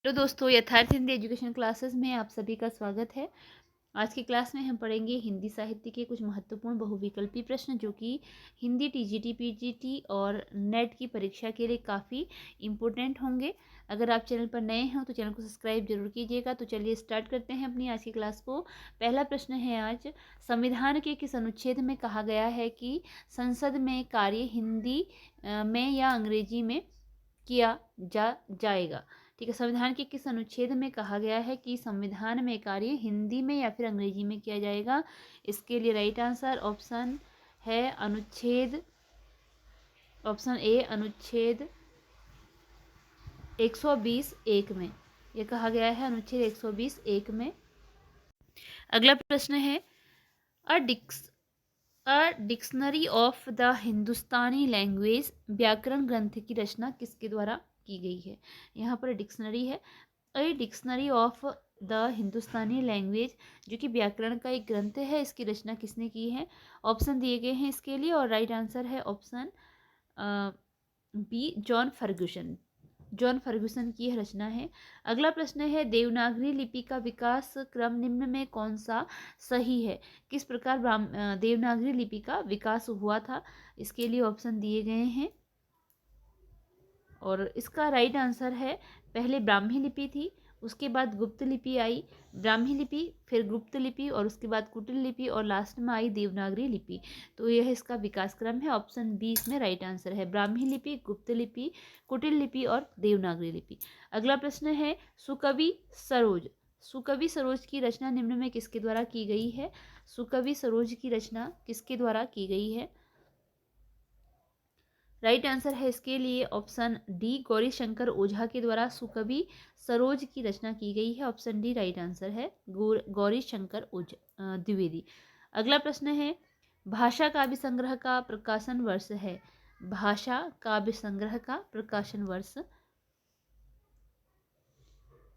Hello दोस्तों, यथार्थ Hindi education classes में आप सभी का स्वागत है। आज की क्लास में हम पढ़ेंगे हिंदी साहित्य के कुछ महत्वपूर्ण बहुविकल्पी प्रश्न जो कि हिंदी टीजीटी, पीजीटी और नेट की परीक्षा के लिए काफ़ी इम्पोर्टेंट होंगे। अगर आप चैनल पर नए हो तो चैनल को सब्सक्राइब जरूर कीजिएगा। तो चलिए स्टार्ट करते हैं अपनी आज की क्लास को। पहला प्रश्न है आज, संविधान के किस अनुच्छेद में कहा गया है कि संसद में कार्य हिंदी में या अंग्रेजी में किया जाएगा। ठीक है, संविधान के किस अनुच्छेद में कहा गया है कि संविधान में कार्य हिंदी में या फिर अंग्रेजी में किया जाएगा। इसके लिए राइट आंसर ऑप्शन है अनुच्छेद, ऑप्शन ए अनुच्छेद 120(1) में। यह कहा गया है अनुच्छेद 120(1) में। अगला प्रश्न है, a dictionary of the Hindustani language व्याकरण ग्रंथ की रचना किसके द्वारा की गई है। यहाँ पर डिक्शनरी है, a dictionary of the Hindustani language जो कि व्याकरण का एक ग्रंथ है। इसकी रचना किसने की है। ऑप्शन दिए गए हैं इसके लिए और राइट आंसर है ऑप्शन बी जॉन फर्ग्यूसन की यह रचना है। अगला प्रश्न है, देवनागरी लिपि का विकास क्रम निम्न में कौन सा सही है। किस प्रकार देवनागरी लिपि का विकास हुआ था। इसके लिए ऑप्शन दिए गए हैं और इसका राइट आंसर है, पहले ब्राह्मी लिपि थी, उसके बाद गुप्त लिपि आई, ब्राह्मी लिपि फिर गुप्त लिपि और उसके बाद कुटिल लिपि और लास्ट में आई देवनागरी लिपि। तो यह इसका विकास क्रम है। ऑप्शन बी इसमें राइट आंसर है, ब्राह्मी लिपि, गुप्त लिपि, कुटिल लिपि और देवनागरी लिपि। अगला प्रश्न है, सुकवि सरोज की रचना निम्न में किसके द्वारा की गई है। सुकवि सरोज की रचना किसके द्वारा की गई है। राइट आंसर है इसके लिए ऑप्शन डी, गौरी शंकर ओझा के द्वारा सुकवि सरोज की रचना की गई है। ऑप्शन डी राइट आंसर है, गौरी शंकर द्विवेदी। अगला प्रश्न है, भाषा काव्य संग्रह का प्रकाशन वर्ष है। भाषा काव्य संग्रह का प्रकाशन वर्ष,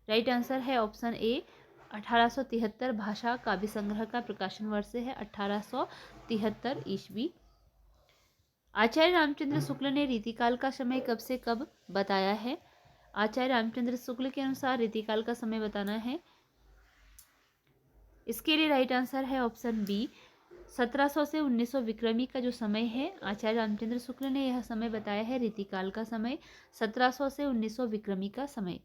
राइट आंसर है ऑप्शन ए 1873। भाषा काव्य संग्रह का प्रकाशन वर्ष है 1873 ईस्वी। आचार्य रामचंद्र शुक्ल ने रीतिकाल का समय कब से कब बताया है। आचार्य रामचंद्र शुक्ल के अनुसार रीतिकाल का समय बताना है। इसके लिए राइट आंसर है ऑप्शन बी, 1700 से 1900 विक्रमी का जो समय है, आचार्य रामचंद्र शुक्ल ने यह समय बताया है रीतिकाल का समय 1700 से 1900 विक्रमी का समय।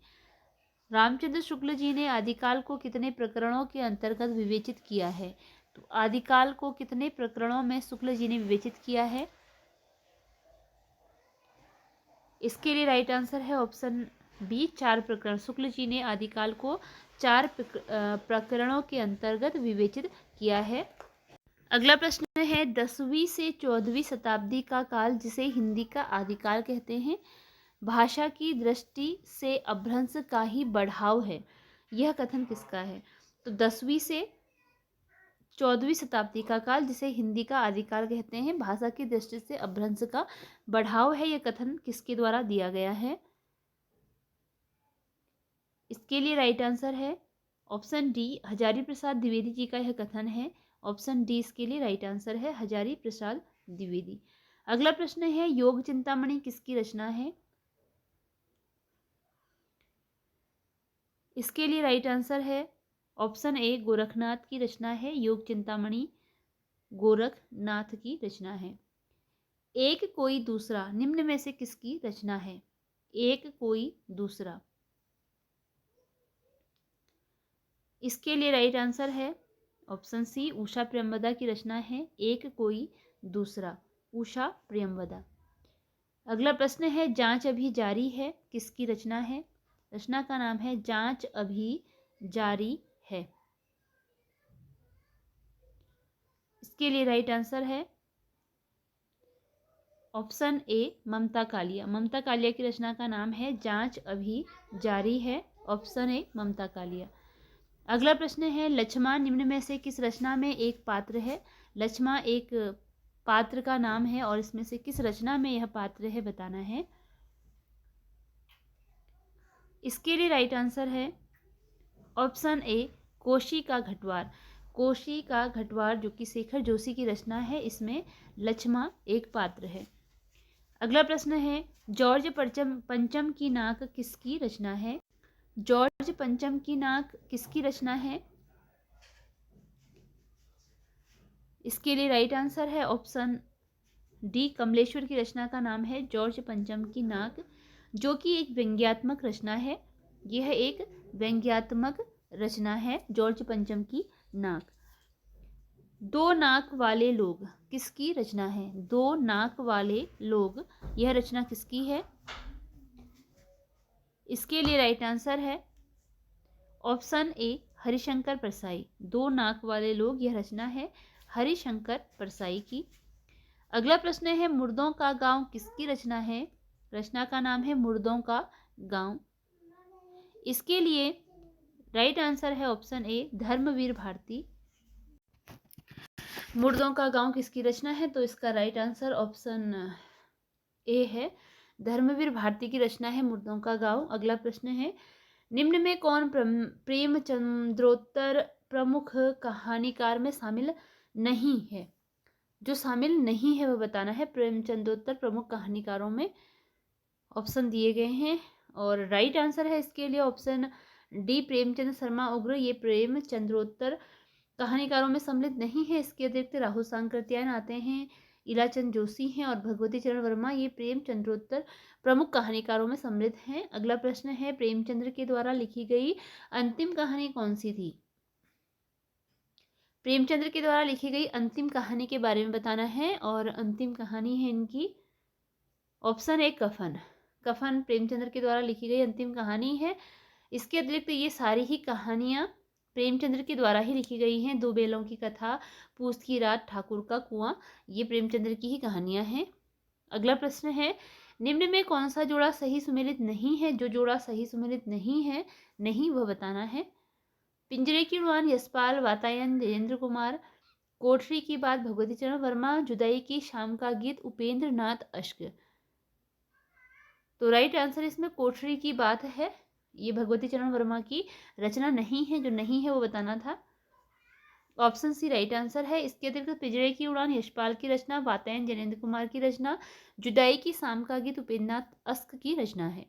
रामचंद्र शुक्ल जी ने आदिकाल को कितने प्रकरणों के अंतर्गत विवेचित किया है। तो आदिकाल को कितने प्रकरणों में शुक्ल जी ने विवेचित किया है। इसके लिए राइट आंसर है ऑप्शन बी, 4 प्रकरण। शुक्ल जी ने आदिकाल को 4 प्रकरणों के अंतर्गत विवेचित किया है। अगला प्रश्न है, 10वीं से 14वीं शताब्दी का काल जिसे हिंदी का आदिकाल कहते हैं, भाषा की दृष्टि से अपभ्रंश का ही बढ़ाव है। यह कथन किसका है। तो 10वीं से 14वीं शताब्दी का काल जिसे हिंदी का आदिकाल कहते हैं, भाषा की दृष्टि से अपभ्रंश का बढ़ाव है। यह कथन किसके द्वारा दिया गया है। इसके लिए राइट आंसर है ऑप्शन डी, हजारी प्रसाद द्विवेदी जी का यह कथन है। ऑप्शन डी इसके लिए राइट आंसर है, हजारी प्रसाद द्विवेदी। अगला प्रश्न है, योग चिंतामणि किसकी रचना है। इसके लिए राइट आंसर है ऑप्शन ए, गोरखनाथ की रचना है। योग चिंतामणि गोरखनाथ की रचना है। एक कोई दूसरा निम्न में से किसकी रचना है। एक कोई दूसरा, इसके लिए राइट आंसर है ऑप्शन सी, उषा प्रियंवदा की रचना है। एक कोई दूसरा, उषा प्रियंवदा। अगला प्रश्न है, जांच अभी जारी है किसकी रचना है। रचना का नाम है जांच अभी जारी है। इसके लिए राइट आंसर है ऑप्शन ए, ममता कालिया। ममता कालिया की रचना का नाम है जांच अभी जारी है। ऑप्शन ए, ममता कालिया। अगला प्रश्न है, लछमा निम्न में से किस रचना में एक पात्र है। लछमा एक पात्र का नाम है और इसमें से किस रचना में यह पात्र है बताना है। इसके लिए राइट आंसर है ऑप्शन ए, कोशी का घटवार। कोशी का घटवार जो कि शेखर जोशी की रचना है, इसमें लछमा एक पात्र है। अगला प्रश्न है, जॉर्ज पंचम की नाक किसकी रचना है। जॉर्ज पंचम की नाक किसकी रचना है? इसके लिए राइट आंसर है ऑप्शन डी, कमलेश्वर की रचना का नाम है जॉर्ज पंचम की नाक, जो कि एक व्यंग्यात्मक रचना है। यह एक व्यंग्यात्मक रचना है जॉर्ज पंचम की नाक। दो नाक वाले लोग किसकी रचना है? दो नाक वाले लोग, यह रचना किसकी है? इसके लिए राइट आंसर है ऑप्शन ए, हरिशंकर परसाई। दो नाक वाले लोग, यह रचना है हरिशंकर परसाई की। अगला प्रश्न है, मुर्दों का गांव किसकी रचना है? रचना का नाम है मुर्दों का गांव। इसके लिए राइट आंसर है ऑप्शन ए, धर्मवीर भारती। मुर्दों का गांव किसकी रचना है? तो इसका राइट आंसर ऑप्शन ए है, धर्मवीर भारती की रचना है मुर्दों का गांव। अगला प्रश्न है, निम्न में कौन प्रेमचंद्रोत्तर प्रमुख कहानीकार में शामिल नहीं है? जो शामिल नहीं है वह बताना है। प्रेमचंद्रोत्तर प्रमुख कहानीकारों में ऑप्शन दिए गए हैं और राइट आंसर है इसके लिए ऑप्शन डी, प्रेमचंद शर्मा उग्र। ये प्रेमचंद्रोत्तर कहानीकारों में सम्मिलित नहीं है। इसके अतिरिक्त राहुल सांकृत्यायन आते हैं, इलाचंद जोशी हैं और भगवती चरण वर्मा, ये प्रेमचंद्रोत्तर प्रमुख कहानीकारों में सम्मिलित हैं। अगला प्रश्न है, प्रेमचंद्र के द्वारा लिखी गई अंतिम कहानी कौन सी थी? प्रेमचंद्र के द्वारा लिखी गई अंतिम कहानी के बारे में बताना है और अंतिम कहानी है इनकी ऑप्शन ए, कफन। कफन प्रेमचंद्र के द्वारा लिखी गई अंतिम कहानी है। इसके अतिरिक्त ये सारी ही कहानियाँ प्रेमचंद्र के द्वारा ही लिखी गई हैं। दो बेलों की कथा, पूस की रात, ठाकुर का कुआं, ये प्रेमचंद्र की ही कहानियाँ हैं। अगला प्रश्न है, निम्न में कौन सा जोड़ा सही सुमेलित नहीं है? जो जोड़ा सही सुमेलित नहीं है, नहीं वह बताना है। पिंजरे की उड़ान यशपाल वातायन जयेंद्र कुमार, कोठरी की बात भगवती चरण वर्मा, जुदाई की शाम का गीत उपेंद्र नाथ अश्क। तो राइट आंसर इसमें कोठरी की बात है, ये भगवती चरण वर्मा की रचना नहीं है। जो नहीं है वो बताना था। ऑप्शन सी राइट आंसर है। इसके अतिरिक्त पिंजरे की उड़ान यशपाल की रचना, वातायन जयेंद्र कुमार की रचना, जुदाई की शाम का गीत उपेंद्र नाथ अश्क की रचना है।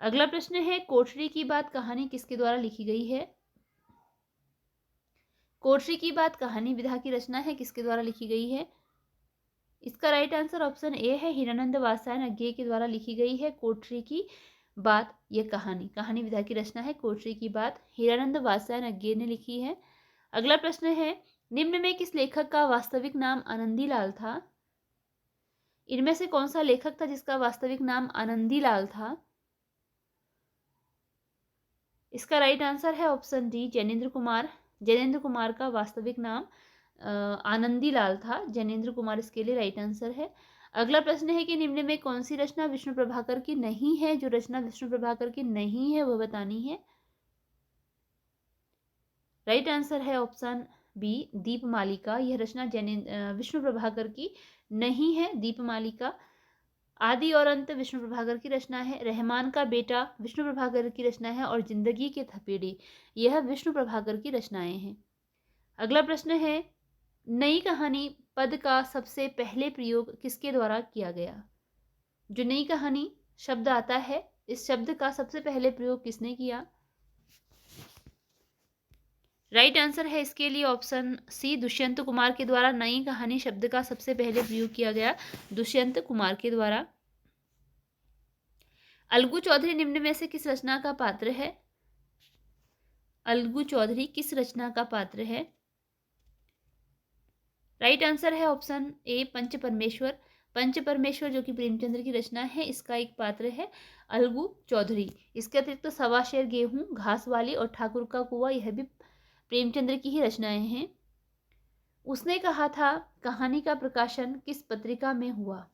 अगला प्रश्न है, कोठरी की बात कहानी किसके द्वारा लिखी गई है? कोठरी की बात कहानी विधा की रचना है, किसके द्वारा लिखी गई है? इसका राइट आंसर ऑप्शन ए है, हिरानंद वात्स्यायन अज्ञेय के द्वारा लिखी गई है कोठरी की बात। यह कहानी विधा की रचना है। कोठरी की बात हिरानंद वात्स्यायन अज्ञेय ने लिखी है। अगला प्रश्न है, निम्न में किस लेखक का वास्तविक नाम आनंदीलाल था? इनमें से कौन सा लेखक था जिसका वास्तविक नाम आनंदीलाल था? इसका राइट आंसर है ऑप्शन डी, जैनेन्द्र कुमार। जैनेन्द्र कुमार का वास्तविक नाम आनंदीलाल था। जैनेन्द्र कुमार इसके लिए राइट आंसर है। अगला प्रश्न है कि निम्न में कौन सी रचना विष्णु प्रभाकर की नहीं है? जो रचना विष्णु प्रभाकर की नहीं है वह बतानी है। राइट आंसर है ऑप्शन बी, दीपमालिका। यह रचना विष्णु प्रभाकर की नहीं है। दीपमालिका आदि और अंत विष्णु प्रभाकर की रचना है। रहमान का बेटा विष्णु प्रभाकर की रचना है और जिंदगी के थपेड़े, यह विष्णु प्रभाकर की रचनाएं हैं। अगला प्रश्न है, नई कहानी पद का सबसे पहले प्रयोग किसके द्वारा किया गया? जो नई कहानी शब्द आता है, इस शब्द का सबसे पहले प्रयोग किसने किया? राइट आंसर है इसके लिए ऑप्शन सी, दुष्यंत कुमार के द्वारा नई कहानी शब्द का सबसे पहले प्रयोग किया गया, दुष्यंत कुमार के द्वारा। अलगू चौधरी निम्न में से किस रचना का पात्र है? अलगू चौधरी किस रचना का पात्र है? राइट आंसर है ऑप्शन ए, पंच परमेश्वर। पंच परमेश्वर जो कि प्रेमचंद्र की रचना है, इसका एक पात्र है अलगू चौधरी। इसके अतिरिक्त सवा शेर गेहूं, घास वाली और ठाकुर का कुआं, यह भी प्रेमचंद्र की ही रचनाएं हैं। उसने कहा था कहानी का प्रकाशन किस पत्रिका में हुआ?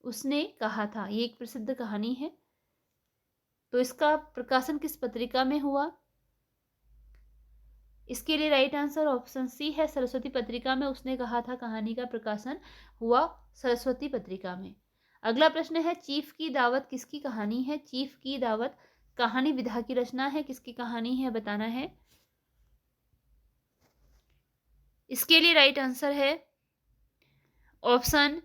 उसने कहा था, ये एक प्रसिद्ध कहानी है, तो इसका प्रकाशन किस पत्रिका में हुआ? इसके लिए राइट आंसर ऑप्शन सी है, सरस्वती पत्रिका में उसने कहा था कहानी का प्रकाशन हुआ सरस्वती पत्रिका में। अगला प्रश्न है, चीफ की दावत किसकी कहानी है? चीफ की दावत कहानी विधा की रचना है, किसकी कहानी है बताना है। इसके लिए राइट आंसर है ऑप्शन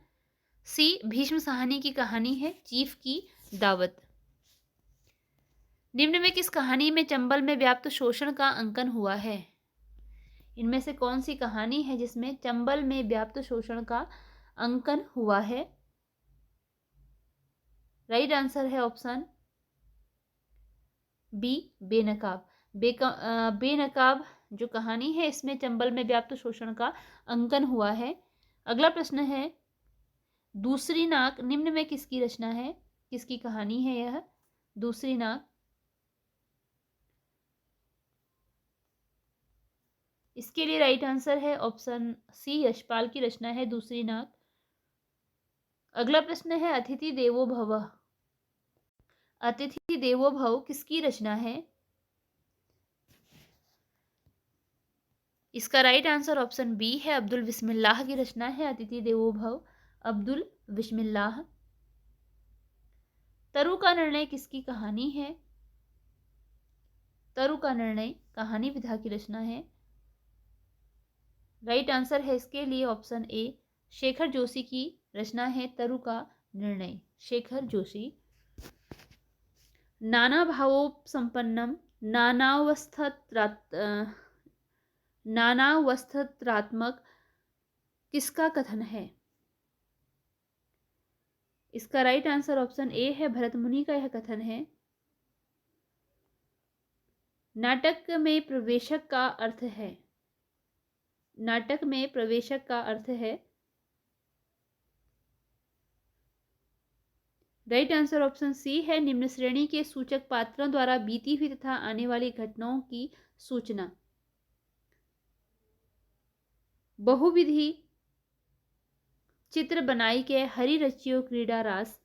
सी, भीष्म साहनी की कहानी है चीफ की दावत। निम्न में किस कहानी में चंबल में व्याप्त शोषण का अंकन हुआ है? इनमें से कौन सी कहानी है जिसमें चंबल में व्याप्त शोषण का अंकन हुआ है? राइट आंसर है ऑप्शन बी, बेनकाब। बेनकाब जो कहानी है इसमें चंबल में व्याप्त शोषण का अंकन हुआ है। अगला प्रश्न है, दूसरी नाक निम्न में किसकी रचना है? किसकी कहानी है यह दूसरी नाक? इसके लिए राइट आंसर है ऑप्शन सी, यशपाल की रचना है दूसरी नाक। अगला प्रश्न है, अतिथि देवो भव। अतिथि देवो भव किसकी रचना है? इसका राइट आंसर ऑप्शन बी है, अब्दुल बिस्मिल्लाह की रचना है अतिथि देवो भव, अब्दुल बिस्मिल्लाह। तरु का निर्णय किसकी कहानी है? तरु का निर्णय कहानी विधा की रचना है। राइट आंसर है इसके लिए ऑप्शन ए, शेखर जोशी की रचना है तरु का निर्णय, शेखर जोशी। नाना भावोपसंपन्नम नानावस्थत्रात्मक किसका कथन है? इसका राइट आंसर ऑप्शन ए है, भरत मुनि का यह कथन है। नाटक में प्रवेशक का अर्थ है। नाटक में प्रवेशक का अर्थ है। राइट आंसर ऑप्शन सी है, निम्न श्रेणी के सूचक पात्रों द्वारा बीती हुई तथा आने वाली घटनाओं की सूचना। बहुविधि चित्र बनाई के हरि रचियो क्रीड़ा रास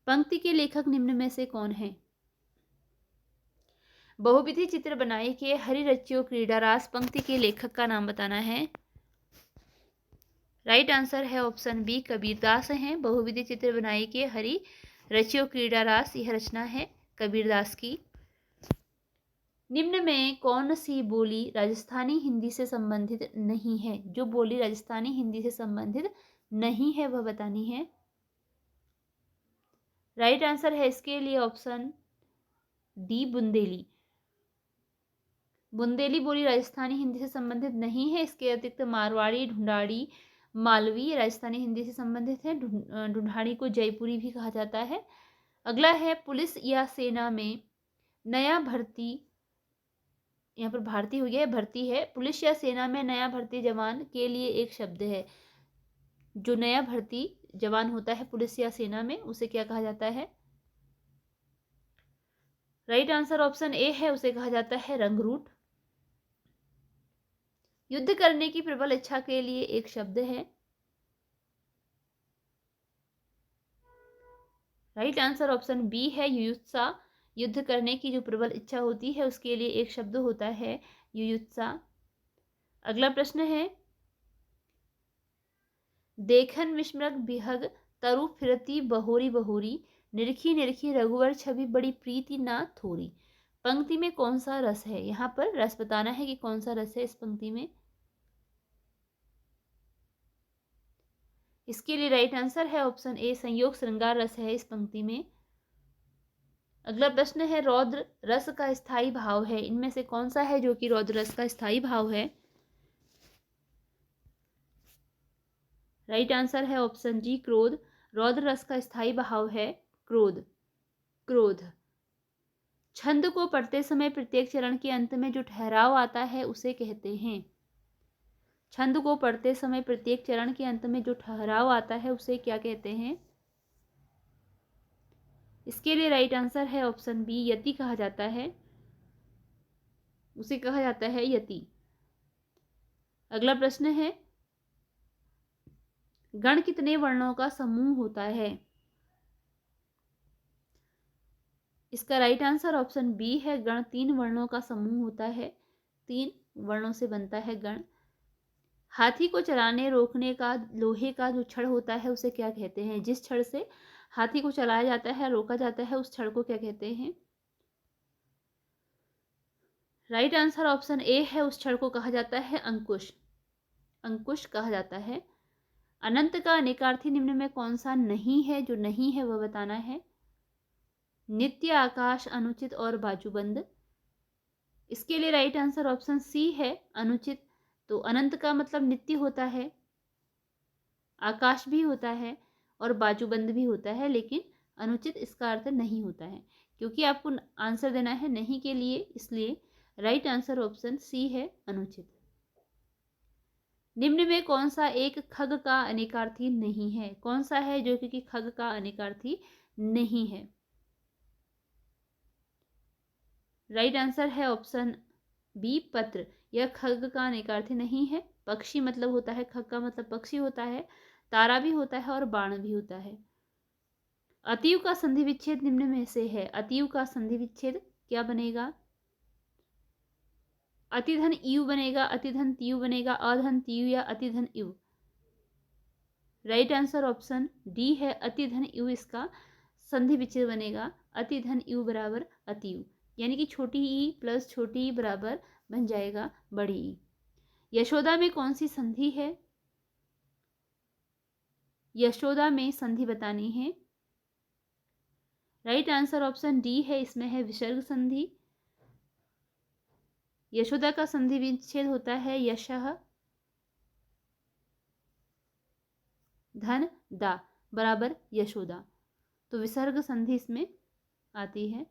पंक्ति के लेखक निम्न में से कौन है? बहुविधि चित्र बनाई के हरि रचियो क्रीड़ा रास पंक्ति के लेखक का नाम बताना है। राइट आंसर है ऑप्शन बी, कबीरदास हैं। बहुविधि चित्र बनाई के हरि रचियो क्रीड़ा रास, यह रचना है कबीरदास की। निम्न में कौन सी बोली राजस्थानी हिंदी से संबंधित नहीं है? जो बोली राजस्थानी हिंदी से संबंधित नहीं है वह बतानी है। राइट आंसर है इसके लिए ऑप्शन डी, बुंदेली। बुंदेली बोली राजस्थानी हिंदी से संबंधित नहीं है। इसके अतिरिक्त मारवाड़ी, ढूंढाड़ी, मालवी राजस्थानी हिंदी से संबंधित है। ढूंढाड़ी को जयपुरी भी कहा जाता है। अगला है, पुलिस या सेना में नया भर्ती, यहाँ पर भारती हो गया, भर्ती है। पुलिस या सेना में नया भर्ती जवान के लिए एक शब्द है। जो नया भर्ती जवान होता है पुलिस या सेना में, उसे क्या कहा जाता है? राइट आंसर ऑप्शन ए है, उसे कहा जाता है रंगरूट। युद्ध करने की प्रबल इच्छा के लिए एक शब्द है। राइट आंसर ऑप्शन बी है, युयुत्सा। युद्ध करने की जो प्रबल इच्छा होती है उसके लिए एक शब्द होता है युयुत्सा। अगला प्रश्न है, देखन विस्मृत बिहग तरु फिरती बहोरी बहोरी, निरखी निरखी रघुवर छवि बड़ी प्रीति ना थोरी। पंक्ति में कौन सा रस है? यहाँ पर रस बताना है कि कौन सा रस है इस पंक्ति में। इसके लिए राइट आंसर है ऑप्शन ए, संयोग श्रृंगार रस है इस पंक्ति में। अगला प्रश्न है, रौद्र रस का स्थायी भाव है। इनमें से कौन सा है जो कि रौद्र रस का स्थायी भाव है? राइट आंसर है ऑप्शन जी, क्रोध। रौद्र रस का स्थायी भाव है क्रोध, क्रोध। छंद को पढ़ते समय प्रत्येक चरण के अंत में जो ठहराव आता है उसे कहते हैं। छंद को पढ़ते समय प्रत्येक चरण के अंत में जो ठहराव आता है उसे क्या कहते हैं? इसके लिए राइट आंसर है ऑप्शन बी, यति कहा जाता है, उसे कहा जाता है यति। अगला प्रश्न है, गण कितने वर्णों का समूह होता है? इसका राइट आंसर ऑप्शन बी है, गण 3 वर्णों का समूह होता है। 3 वर्णों से बनता है गण। हाथी को चलाने रोकने का लोहे का जो छड़ होता है उसे क्या कहते हैं? जिस छड़ से हाथी को चलाया जाता है, रोका जाता है, उस छड़ को क्या कहते हैं? राइट आंसर ऑप्शन ए है, उस छड़ को कहा जाता है अंकुश, अंकुश कहा जाता है। अनंत का अनेकार्थी निम्न में कौन सा नहीं है? जो नहीं है वह बताना है। नित्य, आकाश, अनुचित और बाजूबंद। इसके लिए राइट आंसर ऑप्शन सी है, अनुचित। तो अनंत का मतलब नित्य होता है, आकाश भी होता है और बाजूबंद भी होता है, लेकिन अनुचित इसका अर्थ नहीं होता है। क्योंकि आपको आंसर देना है नहीं के लिए, इसलिए राइट आंसर ऑप्शन सी है, अनुचित। निम्न में कौन सा एक खग का अनेकार्थी नहीं है? कौन सा है जो कि खग का अनेकार्थी नहीं है? राइट आंसर है ऑप्शन बी, पत्र। यह खग का अनेकार्थी नहीं है। पक्षी मतलब होता है, खग का मतलब पक्षी होता है, तारा भी होता है और बाण भी होता है। अतीव का संधि विच्छेद निम्न में से है। अतीव का संधि विच्छेद क्या बनेगा? अतिधन यू बनेगा, अतिधन तीयु बनेगा, अधन तीयु या अतिधन यू। राइट आंसर ऑप्शन डी है, अतिधन यू इसका संधि विच्छेद बनेगा। अतिधन यू बराबर अतीव, यानी कि छोटी ई प्लस छोटी ई बराबर बन जाएगा बड़ी ई। यशोदा में कौन सी संधि है? यशोदा में संधि बतानी है। राइट आंसर ऑप्शन डी है, इसमें है विसर्ग संधि। यशोदा का संधि विच्छेद होता है यशः धन दा बराबर यशोदा, तो विसर्ग संधि इसमें आती है।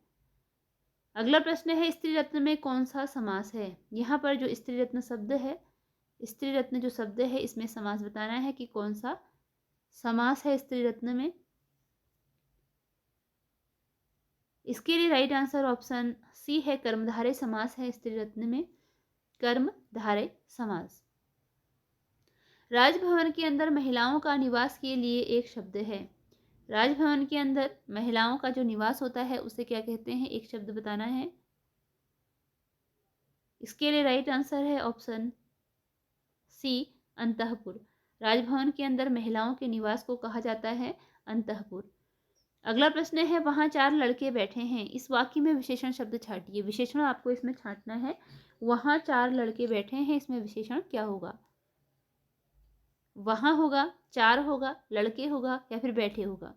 अगला प्रश्न है, स्त्री रत्न में कौन सा समास है? यहाँ पर जो स्त्री रत्न शब्द है, स्त्री रत्न जो शब्द है, इसमें समास बताना है कि कौन सा समास है स्त्री रत्न में। इसके लिए राइट आंसर ऑप्शन सी है, कर्मधारय समास है स्त्री रत्न में, कर्मधारय समास। राजभवन के अंदर महिलाओं का निवास के लिए एक शब्द है। राजभवन के अंदर महिलाओं का जो निवास होता है उसे क्या कहते हैं? एक शब्द बताना है। इसके लिए राइट आंसर है ऑप्शन सी, अंतःपुर। राजभवन के अंदर महिलाओं के निवास को कहा जाता है अंतःपुर। अगला प्रश्न है, वहां 4 लड़के बैठे हैं। इस वाक्य में विशेषण शब्द छाटिए। विशेषण आपको इसमें छाटना है। वहां 4 लड़के बैठे हैं, इसमें विशेषण क्या होगा? वहां होगा, 4 होगा, लड़के होगा या फिर बैठे होगा?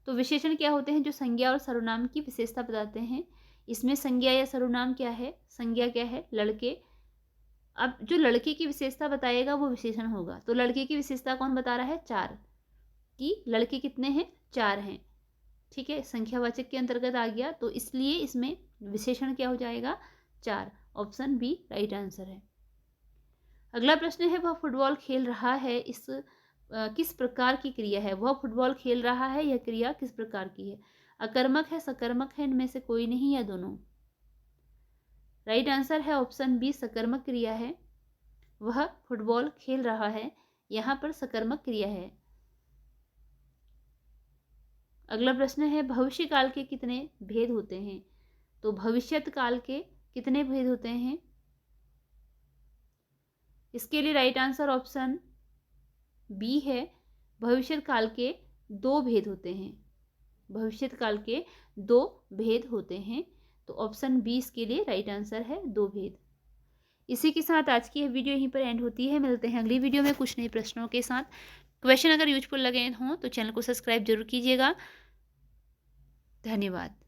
तो विशेषण क्या होते हैं? जो संज्ञा और सर्वनाम की विशेषता बताते हैं। इसमें संज्ञा या सर्वनाम क्या है? संज्ञा क्या है? लड़के। अब जो लड़के की विशेषता बताएगा वो विशेषण होगा। तो लड़के की विशेषता कौन बता रहा है? 4, कि लड़के कितने हैं? 4 हैं। ठीक है, संख्यावाचक के अंतर्गत आ गया, तो इसलिए इसमें विशेषण क्या हो जाएगा? 4। ऑप्शन बी राइट आंसर है। अगला प्रश्न है, वह फुटबॉल खेल रहा है, इस किस प्रकार की क्रिया है? वह फुटबॉल खेल रहा है, यह क्रिया किस प्रकार की है? अकर्मक है, सकर्मक है, इनमें से कोई नहीं या दोनों? राइट आंसर है ऑप्शन बी, सकर्मक क्रिया है। वह फुटबॉल खेल रहा है, यहाँ पर सकर्मक क्रिया है। अगला प्रश्न है, भविष्य काल के कितने भेद होते हैं? तो भविष्यत काल के कितने भेद होते हैं? इसके लिए राइट आंसर ऑप्शन बी है, भविष्यत काल के 2 भेद होते हैं। भविष्यत काल के 2 भेद होते हैं, तो ऑप्शन बी इसके लिए राइट आंसर है, 2 भेद। इसी के साथ आज की यह वीडियो यहीं पर एंड होती है। मिलते हैं अगली वीडियो में कुछ नए प्रश्नों के साथ। क्वेश्चन अगर यूजफुल लगे हों तो चैनल को सब्सक्राइब जरूर कीजिएगा। धन्यवाद।